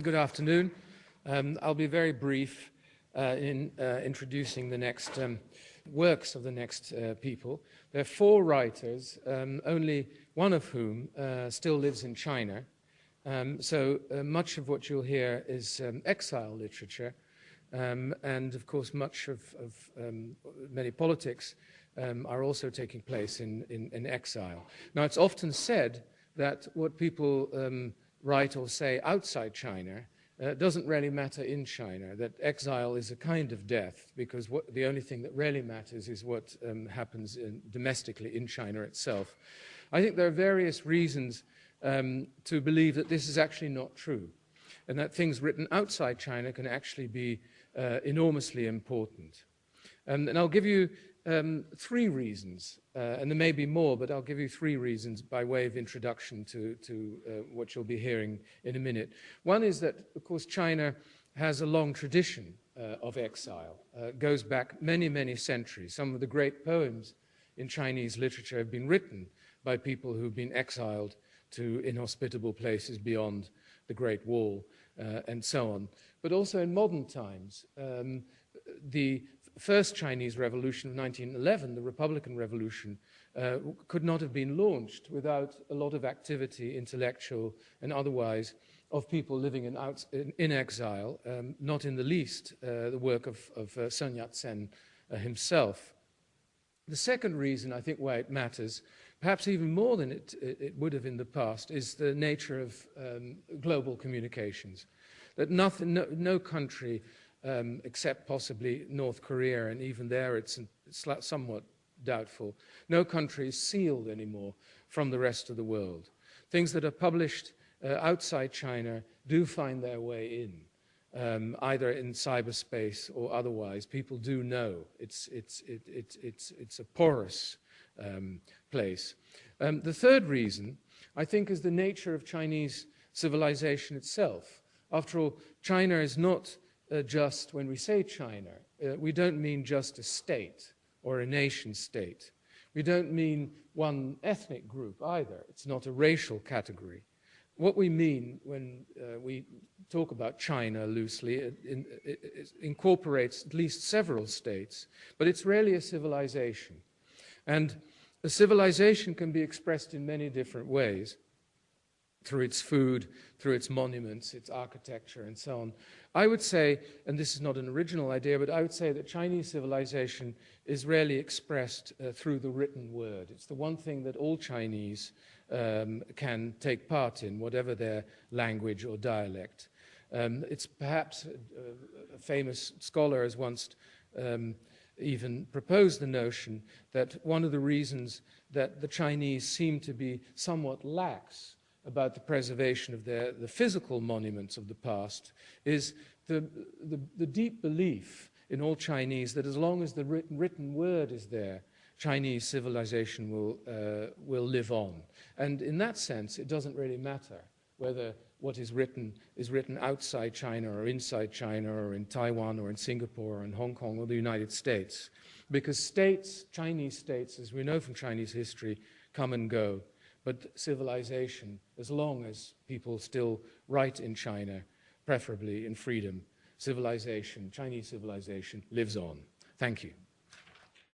Good afternoon. I'll be very brief in introducing the next works of the next people. There are four writers, only one of whom still lives in China. So much of what you'll hear is exile literature, and of course much of many politics are also taking place in exile. Now, it's often said that what people write or say outside China doesn't really matter in China, that exile is a kind of death, because the only thing that really matters is what happens domestically in China itself. I think there are various reasons to believe that this is actually not true, and that things written outside China can actually be enormously important. And I'll give you three reasons, and there may be more, but I'll give you three reasons by way of introduction to what you'll be hearing in a minute. One is that, of course, China has a long tradition of exile. It goes back many, many centuries. Some of the great poems in Chinese literature have been written by people who've been exiled to inhospitable places beyond the Great Wall, and so on. But also in modern times, the first Chinese revolution of 1911, the Republican Revolution, could not have been launched without a lot of activity, intellectual and otherwise, of people living in exile, not in the least the work of Sun Yat-sen himself. The second reason, I think, why it matters, perhaps even more than it would have in the past, is the nature of global communications. That no country, except possibly North Korea, and even there it's somewhat doubtful. No country is sealed anymore from the rest of the world. Things that are published outside China do find their way in, either in cyberspace or otherwise. People do know it's a porous place. The third reason, I think, is the nature of Chinese civilization itself. After all, China is not just, when we say China, we don't mean just a state or a nation state. We don't mean one ethnic group either. It's not a racial category. What we mean when we talk about China loosely, it incorporates at least several states, but it's really a civilization. And a civilization can be expressed in many different ways, through its food, through its monuments, its architecture, and so on. I would say, and this is not an original idea, but I would say that Chinese civilization is rarely expressed through the written word. It's the one thing that all Chinese can take part in, whatever their language or dialect. It's perhaps a famous scholar has once even proposed the notion that one of the reasons that the Chinese seem to be somewhat lax about the preservation of the physical monuments of the past is the deep belief in all Chinese that as long as the written word is there, Chinese civilization will live on. And in that sense, it doesn't really matter whether what is written outside China or inside China or in Taiwan or in Singapore or in Hong Kong or the United States. Because states, Chinese states, as we know from Chinese history, come and go. But civilization, as long as people still write in China, preferably in freedom, civilization, Chinese civilization, lives on. Thank you.